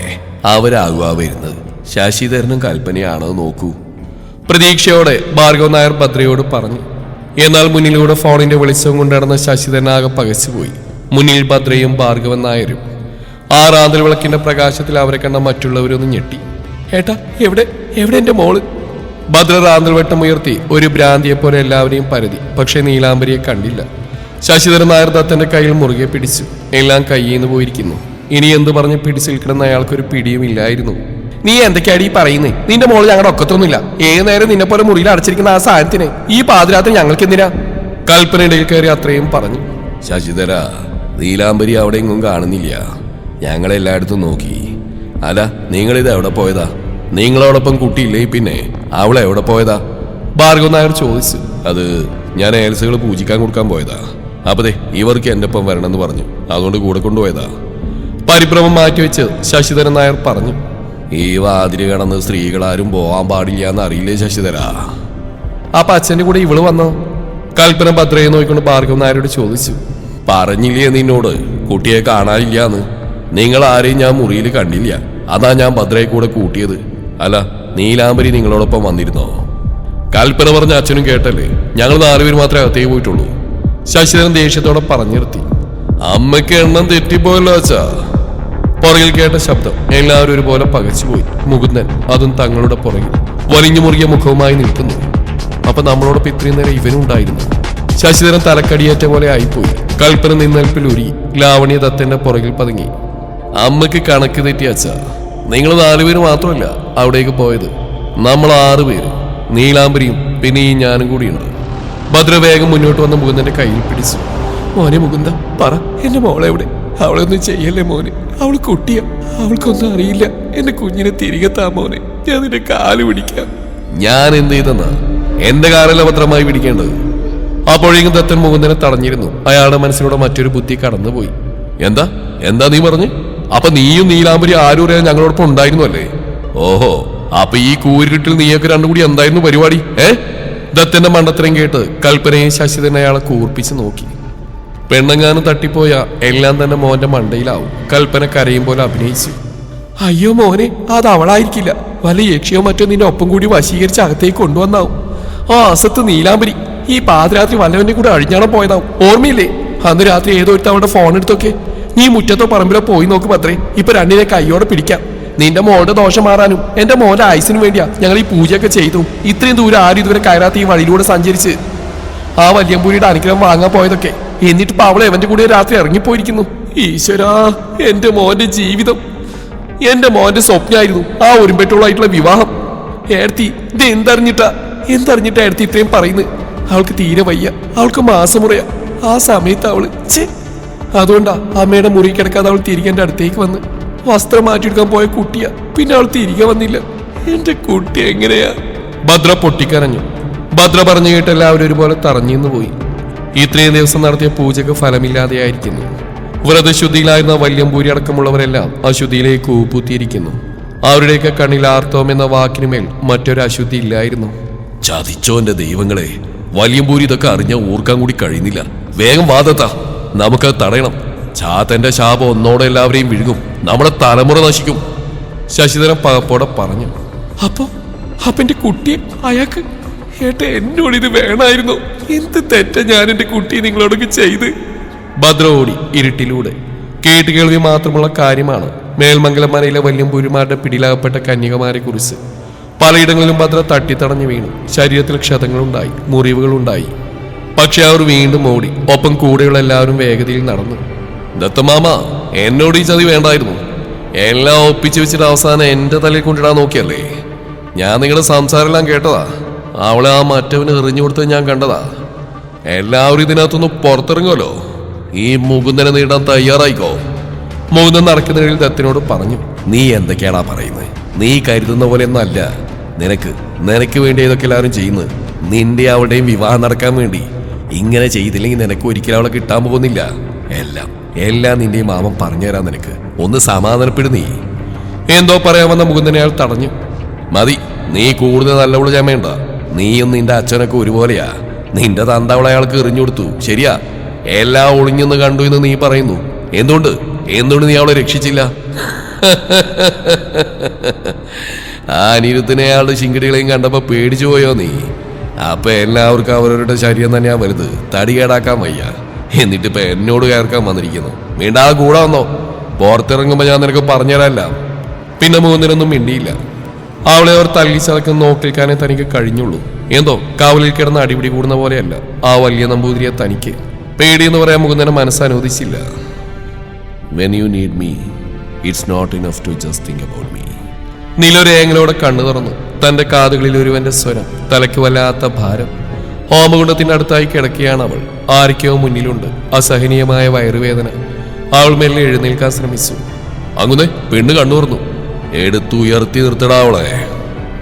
അവരാകുക വരുന്നത്. ശശിധരനും കൽപ്പനയാണോ നോക്കൂ. പ്രതീക്ഷയോടെ ഭാർഗവൻ നായർ ഭദ്രയോട് പറഞ്ഞു. എന്നാൽ മുന്നിലൂടെ ഫോണിന്റെ വെളിച്ചം കൊണ്ട് നടന്ന ശശിധരനാകെ പകച്ചുപോയി. മുന്നിൽ ഭദ്രയും ഭാർഗവൻ നായരും. ആ റാന്തൽ വിളക്കിന്റെ പ്രകാശത്തിൽ അവരെ കണ്ട മറ്റുള്ളവരൊന്നും ഞെട്ടി. ഏട്ടാ, എവിടെ എന്റെ മോള്? ഭദ്ര റാന്തൽ വെട്ടം ഉയർത്തി ഒരു ഭ്രാന്തിയെ പോലെ എല്ലാവരെയും പരതി. പക്ഷെ നീലാംബരിയെ കണ്ടില്ല. ശശിധരൻ നായർ ദത്തന്റെ കയ്യിൽ മുറുകെ പിടിച്ചു. എല്ലാം കയ്യിൽ നിന്ന് പോയിരിക്കുന്നു. ഇനി എന്ത് പറഞ്ഞ് പിടിച്ചു നിൽക്കണമെന്ന് അയാൾക്കൊരു പിടിയും ഇല്ലായിരുന്നു. നീ എന്തൊക്കെയാണ് ഈ പറയുന്നത്? നിന്റെ മോള് ഞങ്ങളുടെ ഒക്കത്തൊന്നുമില്ല. ഏത് നേരം നിന്നെ പോലെ മുറിയിൽ അടച്ചിരിക്കുന്ന ആ സാധനത്തിന് ഈ പാതിരാത്രി ഞങ്ങൾക്ക് എന്തിനാ? കൽപ്പനയിടയിൽ കയറി അത്രയും പറഞ്ഞു. ശശിധര, നീലാംബരി അവിടെ എങ്ങും കാണുന്നില്ല. ഞങ്ങളെല്ലായിടത്തും നോക്കി. അല്ല, നിങ്ങളിത് എവിടെ പോയതാ? നിങ്ങളോടൊപ്പം കുട്ടിയില്ലേ? പിന്നെ അവളെ എവിടെ പോയതാ? ഭാർഗവ നായർ ചോദിച്ചു. അത് ഞാൻ ഏൽസുകൾ പൂജിക്കാൻ കൊടുക്കാൻ പോയതാ. അപ്പതേ ഇവർക്ക് എൻ്റെ ഒപ്പം വരണമെന്ന് പറഞ്ഞു. അതുകൊണ്ട് കൂടെ കൊണ്ടുപോയതാ. പരിഭ്രമം മാറ്റിവെച്ച് ശശിധരൻ നായർ പറഞ്ഞു. ഈ വാതില് കടന്ന് സ്ത്രീകളാരും പോവാൻ പാടില്ല എന്ന് അറിയില്ലേ ശശിധര? അപ്പൊ അച്ഛന്റെ കൂടെ ഇവള് വന്നോ? കൽപ്പന ഭദ്രയെ നോക്കിക്കൊണ്ട് ഭാർഗവ നായരോട് ചോദിച്ചു. പറഞ്ഞില്ലേ നിന്നോട് കുട്ടിയെ കാണാനില്ലാന്ന്? നിങ്ങൾ ആരെയും ഞാൻ മുറിയിൽ കണ്ടില്ല. അതാ ഞാൻ ഭദ്രയെ കൂടെ കൂട്ടിയത്. അല്ല, നീലാംബരി നിങ്ങളോടൊപ്പം വന്നിരുന്നോ? കൽപ്പന പറഞ്ഞ അച്ഛനും കേട്ടല്ലേ? ഞങ്ങൾ 4 പേര് മാത്രമേ അകത്തേക്ക് പോയിട്ടുള്ളൂ. ശശിധരൻ ദേഷ്യത്തോടെ പറഞ്ഞു നിർത്തി. അമ്മയ്ക്ക് എണ്ണം തെറ്റിപ്പോയല്ലോ അച്ഛാ. പുറകിൽ കേട്ട ശബ്ദം എല്ലാവരും ഒരുപോലെ പകച്ചുപോയി. മുകുന്ദൻ അതും തങ്ങളുടെ പുറകിൽ വലിഞ്ഞു മുറുകിയ മുഖവുമായി നിൽക്കുന്നു. അപ്പൊ നമ്മളോടൊപ്പം ഇത്രയും നേരം ഇവനും ഉണ്ടായിരുന്നു. ശശിധരൻ തലക്കടിയേറ്റ പോലെ ആയിപ്പോയി. കൽപ്പന നിന്നൽപ്പിൽ ഉരുകി. ലാവണ്യ ദത്തന്റെ പുറകിൽ പതുങ്ങി. അമ്മയ്ക്ക് കണക്ക് തെറ്റി അച്ഛാ. നിങ്ങൾ 4 പേര് മാത്രമല്ല അവിടേക്ക് പോയത്. നമ്മൾ 6 പേര്. നീലാംബരിയും പിന്നെ ഈ ഞാനും കൂടിയുണ്ട്. ഭദ്ര വേഗം മുന്നോട്ട് വന്ന മുകുന്ദന്റെ കയ്യിൽ പിടിച്ചു. മോനെ മുകുന്ദ, പറ, എന്റെ മോളെ എവിടെ? അവളെ ഒന്നും ചെയ്യല്ലേ മോനെ. അവൾ കുട്ടിയാ, അവൾക്കൊന്നും അറിയില്ല. എന്റെ കുഞ്ഞിനെ തിരികെ താ മോനെ. ഞാൻ നിന്റെ കാല് പിടിക്കാം. ഞാൻ എന്ത് ചെയ്തെന്നാ? എന്റെ കാലല്ല ഭദ്രമായി പിടിക്കേണ്ടത്. അപ്പോഴേക്കും ദത്തൻ മുകുന്ദനെ തടഞ്ഞിരുന്നു. അയാളുടെ മനസ്സിലൂടെ മറ്റൊരു ബുദ്ധി കടന്നുപോയി. എന്താ നീ പറഞ്ഞു? അപ്പൊ നീയും നീലാംബരി ആരൂരെ ഞങ്ങളോടൊപ്പം ഉണ്ടായിരുന്നു അല്ലേ? ഓഹോ, അപ്പൊ ഈ കൂരിട്ടിൽ നീയൊക്കെ രണ്ടും കൂടി എന്തായിരുന്നു പരിപാടി? ദത്തന്റെ മണ്ടത്തരം കേട്ട് കൽപ്പനയും ശശിധരൻ അയാളെ കൂർപ്പിച്ച് നോക്കി. പെണ്ണങ്ങാനും തട്ടിപ്പോയ എല്ലാം തന്നെ മോന്റെ മണ്ടയിലാവും. കൽപ്പന കരയും പോലെ അഭിനയിച്ചു. അയ്യോ മോനെ, അത് അവളായിരിക്കില്ല. വല്ല യക്ഷിയോ മറ്റോ നിന്റെ ഒപ്പം കൂടി വശീകരിച്ച് അകത്തേക്ക് കൊണ്ടുവന്നാവും. ആ അസത്ത് നീലാംബരി ഈ പാതിരാത്രി വല്ലവന്റെ കൂടെ അഴിഞ്ഞാണം പോയതാവും. ഓർമ്മയില്ലേ? അന്ന് രാത്രി ഏതോ ഒരു തവണ ഫോൺ എടുത്തൊക്കെ നീ മുറ്റത്തോ പറമ്പിലോ പോയി നോക്കും അത്രേ. ഇപ്പൊ രണ്ടിനെ കൈയോടെ പിടിക്കാം. നിന്റെ മോളുടെ ദോഷം മാറാനും എന്റെ മോന്റെ ആയുസിനും വേണ്ടിയാ ഞങ്ങൾ ഈ പൂജയൊക്കെ ചെയ്തു. ഇത്രയും ദൂരം ആരും ഇതുവരെ കയറാത്ത ഈ വഴിയിലൂടെ സഞ്ചരിച്ച് ആ വല്യമ്പൂരിയുടെ അനുഗ്രഹം വാങ്ങാൻ പോയതൊക്കെ. എന്നിട്ടിപ്പോ അവളെ എവന്റെ കൂടെ രാത്രി ഇറങ്ങിപ്പോയിരിക്കുന്നു. ഈശ്വരാ, എന്റെ മോന്റെ ജീവിതം, എന്റെ മോന്റെ സ്വപ്നമായിരുന്നു ആ ഒരുമ്പെട്ടുള്ളായിട്ടുള്ള വിവാഹം. ഏടത്തി ഇത് എന്തറിഞ്ഞിട്ടാ ഏടത്തി ഇത്രയും പറയുന്നത്? അവൾക്ക് തീരെ വയ്യ. അവൾക്ക് മാസമുറയാ. ആ സമയത്ത് അവള് അതുകൊണ്ടാ അമ്മയുടെ മുറി കിടക്കാതെ അവൾ തിരികെ എന്റെ അടുത്തേക്ക് വന്ന് വസ്ത്രം മാറ്റിയെടുക്കാൻ പോയ കുട്ടിയാ. പിന്നെ അവൾ തിരികെ വന്നില്ല. എന്റെ കുട്ടി എങ്ങനെയാ? ഭദ്ര പൊട്ടിക്കരഞ്ഞു. ഭദ്ര പറഞ്ഞു കേട്ട് എല്ലാവരും ഒരുപോലെ തറഞ്ഞിന്ന് പോയി. ഇത്രയും ദിവസം നടത്തിയ പൂജക്ക് ഫലമില്ലാതെയായിരിക്കുന്നു. വ്രതശുദ്ധിയിലായിരുന്ന വല്യമ്പൂരി അടക്കമുള്ളവരെല്ലാം അശുദ്ധിയിലേക്ക് ഊപ്പുത്തിയിരിക്കുന്നു. അവരുടെയൊക്കെ കണ്ണിൽ ആർത്തവം എന്ന വാക്കിനുമേൽ മറ്റൊരു അശുദ്ധി ഇല്ലായിരുന്നു. ചതിച്ചോ എന്റെ ദൈവങ്ങളെ, വല്യമ്പൂരി ഇതൊക്കെ അറിഞ്ഞ ഓർക്കാൻ കൂടി കഴിയുന്നില്ല. വേഗം വാദത്താ, നമുക്കത് തടയണം. ചാത്തന്റെ ശാപം ഒന്നോടെ എല്ലാവരെയും വിഴുകും. നമ്മുടെ തലമുറ നശിക്കും. ശശിധരൻ പകപ്പോടെ പറഞ്ഞു. അപ്പന്റെ കുട്ടിയെ അയാൾക്ക് എന്നോട് ഇത് വേണമായിരുന്നു. എന്ത് തെറ്റ ഞാൻ എന്റെ കുട്ടിയെ നിങ്ങളോടൊക്കെ ചെയ്ത്? ഭദ്ര ഓടി ഇരുട്ടിലൂടെ. കേട്ടുകേൾവി മാത്രമുള്ള കാര്യമാണ് മേൽമംഗലം മനയിലെ വല്യമ്പൂരിമാരുടെ പിടിയിലാകപ്പെട്ട കന്യകമാരെ കുറിച്ച്. പലയിടങ്ങളിലും ഭദ്ര തട്ടിത്തടഞ്ഞു വീണു. ശരീരത്തിൽ ക്ഷതങ്ങളുണ്ടായി, മുറിവുകളുണ്ടായി. പക്ഷെ അവർ വീണ്ടും ഓടി. ഒപ്പം കൂടെയുള്ള എല്ലാവരും വേഗതയിൽ നടന്നു. ദത്തമാമ, എന്നോട് ഈ ചതി വേണ്ടായിരുന്നു. എല്ലാം ഒപ്പിച്ചു വെച്ചിട്ട് അവസാനം എന്റെ തലയിൽ കൊണ്ടിടാൻ നോക്കിയല്ലേ? ഞാൻ നിങ്ങളുടെ സംസാരമെല്ലാം കേട്ടതാ. അവളെ ആ മറ്റവന് എറിഞ്ഞു കൊടുത്തത് ഞാൻ കണ്ടതാ. എല്ലാവരും ഇതിനകത്തൊന്ന് പുറത്തിറങ്ങുമല്ലോ. ഈ മുകുന്ദനെ നേടാൻ തയ്യാറായിക്കോ. മുകുന്ദൻ നടക്കുന്നതിൽ ദത്തിനോട് പറഞ്ഞു. നീ എന്തൊക്കെയാണാ പറയുന്നത്? നീ കരുതുന്ന പോലെയൊന്നും അല്ല. നിനക്ക് വേണ്ടി ഇതൊക്കെ എല്ലാവരും ചെയ്യുന്നത്. നിന്റെ അവളുടെയും വിവാഹം നടക്കാൻ വേണ്ടി. ഇങ്ങനെ ചെയ്തില്ലെങ്കിൽ നിനക്ക് ഒരിക്കലും അവളെ കിട്ടാൻ പോകുന്നില്ല. എല്ലാം നിന്റെ മാമൻ പറഞ്ഞു തരാൻ. നിനക്ക് ഒന്ന് സമാധാനപ്പെടുന്നീ. എന്തോ പറയാമെന്ന മുകുന്ദനെ അയാൾ തടഞ്ഞു. മതി, നീ കൂടുതൽ നല്ലവള് ഞാൻ വേണ്ട. നീയും നിന്റെ അച്ഛനൊക്കെ ഒരുപോലെയാ. നിന്റെ തന്തവളെ അയാൾക്ക് എറിഞ്ഞു കൊടുത്തു, ശരിയാ. എല്ലാം ഒളിഞ്ഞെന്ന് കണ്ടു എന്ന് നീ പറയുന്നു. എന്തുകൊണ്ട് നീ അവളെ രക്ഷിച്ചില്ല? ആ അനിരുദ്ധനെ അയാളുടെ ശിങ്കടികളെയും കണ്ടപ്പോ പേടിച്ചു പോയോ നീ? അപ്പൊ എല്ലാവർക്കും അവരവരുടെ ശരീരം തന്നെയാ വലുത്. തടി കേടാക്കാൻ വയ്യ. എന്നിട്ടിപ്പോ എന്നോട് കയർക്കാൻ വന്നിരിക്കുന്നു. വീണ്ടാ കൂടെ വന്നോ. പുറത്തിറങ്ങുമ്പോ ഞാൻ നിനക്ക് പറഞ്ഞുതരാല്ല. പിന്നെ മൂന്നിനൊന്നും മിണ്ടിയില്ല. അവളെ അവർ തല്ലിച്ചതക്കം നോക്കിൽക്കാനേ തനിക്ക് കഴിഞ്ഞുള്ളൂ. എന്തോ കാവലിൽ കിടന്ന് അടിപിടി കൂടുന്ന പോലെയല്ല ആ വലിയ നമ്പൂതിരിയെ തനിക്ക്. പേടിയെന്ന് പറയാൻ മുകുന്ദനെ മനസ്സനുവദിച്ചില്ല. When you need me, it's not enough to just think about me. നിലൊരു ഏങ്ങലോടെ കണ്ണു തുറന്നു. തന്റെ കാതുകളിൽ ഒരുവന്റെ സ്വരം, തലയ്ക്ക് വല്ലാത്ത ഭാരം. ഹോമകുണ്ടത്തിന്റെ അടുത്തായി കിടക്കുകയാണ് അവൾ. ആരൊക്കെയോ മുന്നിലുണ്ട്. അസഹനീയമായ വയറുവേദന. അവൾ മെല്ലെ എഴുന്നേൽക്കാൻ ശ്രമിച്ചു. അങ്ങനെ പെണ്ണ് കണ്ണു തുറന്നു. എടുത്തുയർത്തി നിർത്തടാ അവളെ.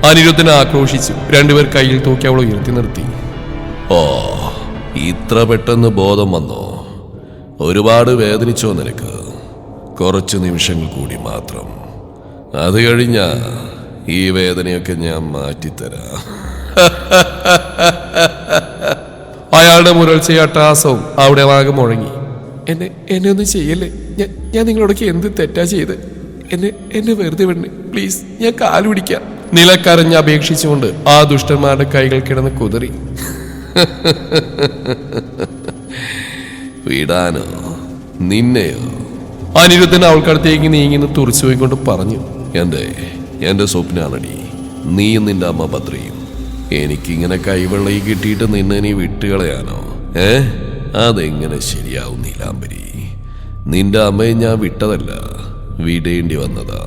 അനിരുദ്ധൻ ആക്രോശിച്ചു. രണ്ടുപേർ കയ്യിൽ തൂക്കി അവൾ ഉയർത്തി നിർത്തി. ഓ, ഇത്ര പെട്ടെന്ന് ബോധം വന്നോ? ഒരുപാട് വേദനിച്ചോ നിനക്ക്? കുറച്ച് നിമിഷങ്ങൾ കൂടി മാത്രം. അത് കഴിഞ്ഞ ഈ വേദനയൊക്കെ ഞാൻ മാറ്റിത്തരാം. അയാളുടെ മുരൾച്ചയും അട്ടഹാസവും അവിടെ ആകെ മുഴങ്ങി. എന്നെ ഒന്നും ചെയ്യല്ലേ. ഞാൻ നിങ്ങളോടൊക്കെ എന്ത് തെറ്റാ ചെയ്ത്? എന്നെ വെറുതെ വിടണേ പ്ലീസ്. ഞാൻ കാല് പിടിക്കാം. നിലക്കരഞ്ഞ് അപേക്ഷിച്ചുകൊണ്ട് ആ ദുഷ്ടന്മാരുടെ കൈകൾ കിടന്ന് കുതറി. വിടാനോ? നിന്നെയോ? അനിരുദ്ധൻ അവൾക്കടുത്തേക്ക് നീങ്ങിന്ന് തുറച്ചു പോയിക്കൊണ്ട് പറഞ്ഞു. എന്റെ സ്വപ്നാണടി നീയും നിന്റെ അമ്മ ഭദ്രയും. എനിക്കിങ്ങനെ കൈവെള്ളയി കിട്ടിയിട്ട് നിന്നെ നീ വിട്ടുകളയാനോ? അതെങ്ങനെ ശരിയാവും നീലാംബരി? നിന്റെ അമ്മയെ ഞാൻ വിട്ടതല്ല, വിടേണ്ടി വന്നതാ.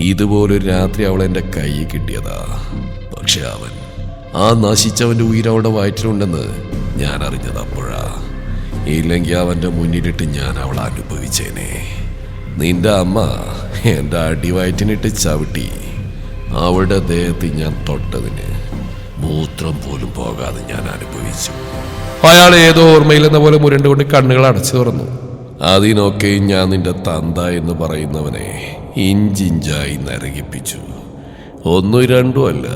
ഇതുപോലൊരു രാത്രി അവൾ എൻ്റെ കയ്യിൽ കിട്ടിയതാ. പക്ഷെ ആ നശിച്ചവന്റെ ഉയരവളുടെ വയറ്റിലുണ്ടെന്ന് ഞാൻ അറിഞ്ഞത് അപ്പോഴാ. ഇല്ലെങ്കിൽ അവന്റെ മുന്നിലിട്ട് ഞാൻ അവളെ അനുഭവിച്ചേനെ. നിന്റെ അമ്മ എൻ്റെ അടിവയറ്റിനിട്ട് ചവിട്ടി അവളുടെ ദേഹത്ത് ഞാൻ തൊട്ടതിന് മൂത്രം പോലും പോകാതെ ഞാൻ അനുഭവിച്ചു. അയാൾ ഏതോ ഓർമ്മയിലെന്ന പോലെ മുരണ്ടുകൊണ്ട് കണ്ണുകൾ അടച്ചു തുറന്നു. അതിനൊക്കെ ഞാൻ നിന്റെ തന്ത എന്ന് പറയുന്നവനെ ഇഞ്ചിഞ്ചായി നരകിപ്പിച്ചു. ഒന്നും രണ്ടും അല്ല,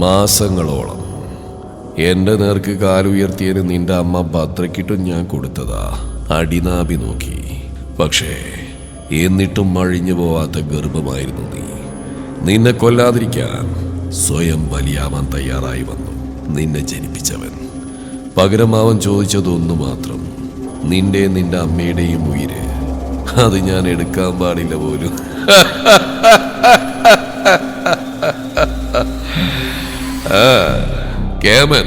മാസങ്ങളോളം. എന്റെ നേർക്ക് കാലുയർത്തിയതിന് നിന്റെ അമ്മ ഭദ്രക്കിട്ടും ഞാൻ കൊടുത്തതാ അടിനാഭി നോക്കി. പക്ഷേ എന്നിട്ടും മഴിഞ്ഞു പോവാത്ത ഗർഭമായിരുന്നു നീ. നിന്നെ കൊല്ലാതിരിക്കാൻ സ്വയം ബലിയാവാൻ തയ്യാറായി വന്നു നിന്നെ ജനിപ്പിച്ചവൻ. പകരം അവൻ ചോദിച്ചതൊന്നു മാത്രം, നിന്റെ അമ്മയുടെയും ഉയിര്. അത് ഞാൻ എടുക്കാൻ പാടില്ല പോലും. കേമൻ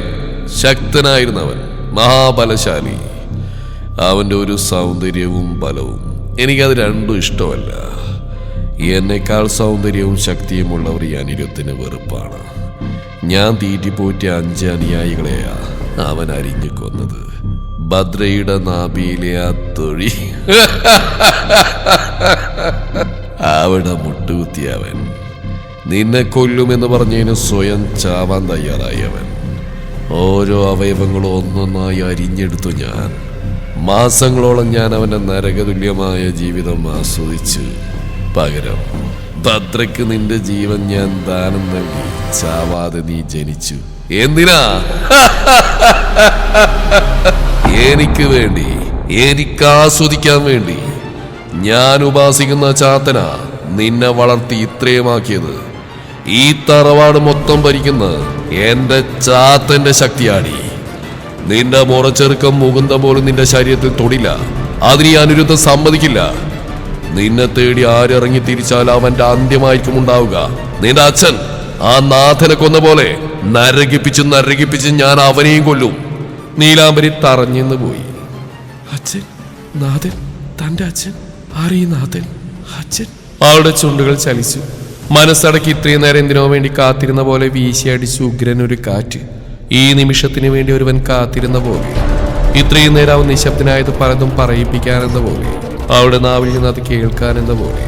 ശക്തനായിരുന്നവൻ, മഹാബലശാലി. അവന്റെ ഒരു സൗന്ദര്യവും ബലവും എനിക്കത് രണ്ടും ഇഷ്ടമല്ല. എന്നെക്കാൾ സൗന്ദര്യവും ശക്തിയും ഉള്ളവർ ഈ അനിരുദ്ധന് വെറുപ്പാണ്. ഞാൻ തീറ്റിപ്പോറ്റ 5 അനുയായികളെയാ അവൻ അരിഞ്ഞു കൊന്നത്. ഭദ്രയുടെ നാഭിയിലെ ആ തൊഴി അവിടെ മുട്ടുകുത്തിയവൻ. നിന്നെ കൊല്ലുമെന്ന് പറഞ്ഞതിന് സ്വയം ചാവാൻ തയ്യാറായവൻ. ഓരോ അവയവങ്ങളും ഒന്നൊന്നായി അരിഞ്ഞെടുത്തു ഞാൻ. മാസങ്ങളോളം ഞാൻ അവന്റെ നരകതുല്യമായ ജീവിതം ആസ്വദിച്ചു. പകരം ഭദ്രയ്ക്ക് നിന്റെ ജീവൻ ഞാൻ ദാനം നൽകി. ചാവാതെ നീ ജനിച്ചു. എന്തിനാ? എനിക്ക് വേണ്ടി, എനിക്ക് ആസ്വദിക്കാൻ വേണ്ടി. ഞാൻ ഉപാസിക്കുന്ന ചാത്തന നിന്നെ വളർത്തി ഇത്രയുമാക്കിയത്. ഈ തറവാട് മൊത്തം ഭരിക്കുന്ന എന്റെ ചാത്തന്റെ ശക്തിയാടി. നിന്റെ മുറച്ചെറുക്കം മുകുന്ദ പോലും നിന്റെ ശരീരത്തിൽ തൊടില്ല. അതിന് അനിരുദ്ധം സമ്മതിക്കില്ല. നിന്നെ തേടി ആരിറങ്ങി തിരിച്ചാൽ അവന്റെ അന്ത്യമായിരിക്കും ഉണ്ടാവുക. നിന്റെ അച്ഛൻ ആ നാഥനെ കൊന്ന പോലെ നരകിപ്പിച്ച് ഞാൻ അവനെയും കൊല്ലും. നീലാംബരി തറഞ്ഞെന്ന് പോയി. അച്ഛൻ, നാഥൻ, തന്റെ അച്ഛൻ? ആരീ നാഥൻ? അച്ഛൻ? അവളുടെ ചുണ്ടുകൾ ചലിച്ചു. മനസ്സടക്കി ഇത്രയും നേരം എന്തിനോ വേണ്ടി കാത്തിരുന്ന പോലെ വീശിയടിച്ചു ഉഗ്രൻ ഒരു കാറ്റ്. ഈ നിമിഷത്തിന് വേണ്ടി ഒരുവൻ കാത്തിരുന്ന പോലെ. ഇത്രയും നേരം അവൻ നിശബ്ദനായത് പലതും പറയിപ്പിക്കാനെന്ന പോലെ, അവളുടെ നാവിൽ നിന്ന് അത് കേൾക്കാനെന്ന പോലെ.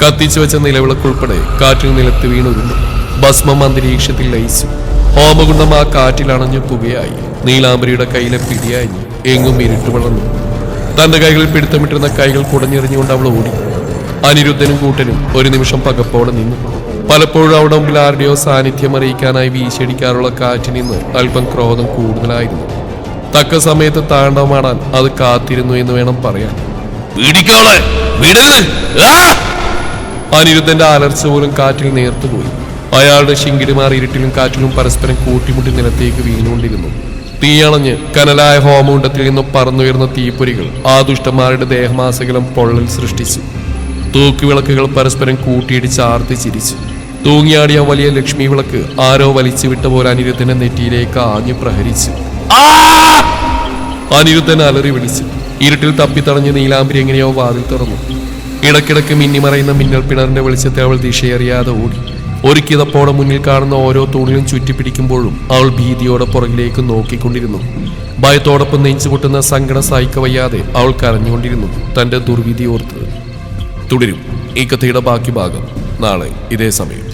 കത്തിച്ചു വെച്ച നിലവിളക്കുൾപ്പെടെ കാറ്റിൽ നിലത്ത് വീണുരുന്നു. ഭസ്മം അന്തരീക്ഷത്തിൽ ലയിച്ചു. ഹോമകുണ്ഡം ആ കാറ്റിൽ അണഞ്ഞു പുകയായി. നീലാംബരിയുടെ കയ്യിലെ പിടിയായി. എങ്ങും ഇരുട്ട് വളർന്നു. തന്റെ കൈകളിൽ പിടുത്തമിട്ടിരുന്ന കൈകൾ കുടഞ്ഞെറിഞ്ഞുകൊണ്ട് അവൾ ഓടി. അനിരുദ്ധനും കൂട്ടനും ഒരു നിമിഷം പകപ്പോടെ നിന്നു. പലപ്പോഴും അവിടെ മുമ്പിൽ ആരുടെയോ സാന്നിധ്യം അറിയിക്കാനായി വീശിയടിക്കാറുള്ള കാറ്റിൽ നിന്ന് അല്പം ക്രോധം കൂടുതലായിരുന്നു. തക്ക സമയത്ത് താണ്ഡവമാടാൻ അത് കാത്തിരുന്നു എന്ന് വേണം പറയാൻ. അനിരുദ്ധന്റെ അലർച്ച പോലും കാറ്റിൽ നേർത്തുപോയി. അയാളുടെ ശിങ്കിടിമാർ ഇരുട്ടിലും കാറ്റിലും പരസ്പരം കൂട്ടിമുട്ടി നിലത്തേക്ക് വീണുകൊണ്ടിരുന്നു. തീയണഞ്ഞ് കനലായ ഹോമകുണ്ഡത്തിൽ നിന്നും പറന്നുയർന്ന തീപ്പൊരികൾ ആ ദുഷ്ടന്മാരുടെ ദേഹമാസകലം പൊള്ളൽ സൃഷ്ടിച്ചു. തൂക്കുവിളക്കുകൾ പരസ്പരം കൂട്ടിയിടിച്ച് ആർത്തി ചിരിച്ചു. തൂങ്ങിയാടിയ വലിയ ലക്ഷ്മി വിളക്ക് ആരോ വലിച്ചു വിട്ട പോലെ അനിരുദ്ധന്റെ നെറ്റിയിലേക്ക് ആഞ്ഞു പ്രഹരിച്ചു. അനിരുദ്ധൻ അലറി വിളിച്ചു. ഇരുട്ടിൽ തപ്പിത്തടഞ്ഞ് നീലാംബരി എങ്ങനെയോ വാതിൽ തുറന്നു. ഇടയ്ക്കിടയ്ക്ക് മിന്നിമറയുന്ന മിന്നൽ പിണറിന്റെ വെളിച്ചത്തെ അവൾ ദിശയറിയാതെ ഓടി. ഒരു കിതപ്പോടെ മുന്നിൽ കാണുന്ന ഓരോ തൂണിലും ചുറ്റിപ്പിടിക്കുമ്പോഴും അവൾ ഭീതിയോടെ പുറകിലേക്ക് നോക്കിക്കൊണ്ടിരുന്നു. ഭയത്തോടൊപ്പം നെഞ്ചുപൊട്ടുന്ന സങ്കടം സഹിക്കവയ്യാതെ അവൾ കരഞ്ഞുകൊണ്ടിരുന്നു, തന്റെ ദുർവിധി ഓർത്ത്. തുടരും ഈ കഥയുടെ ബാക്കി ഭാഗം നാളെ ഇതേ സമയം.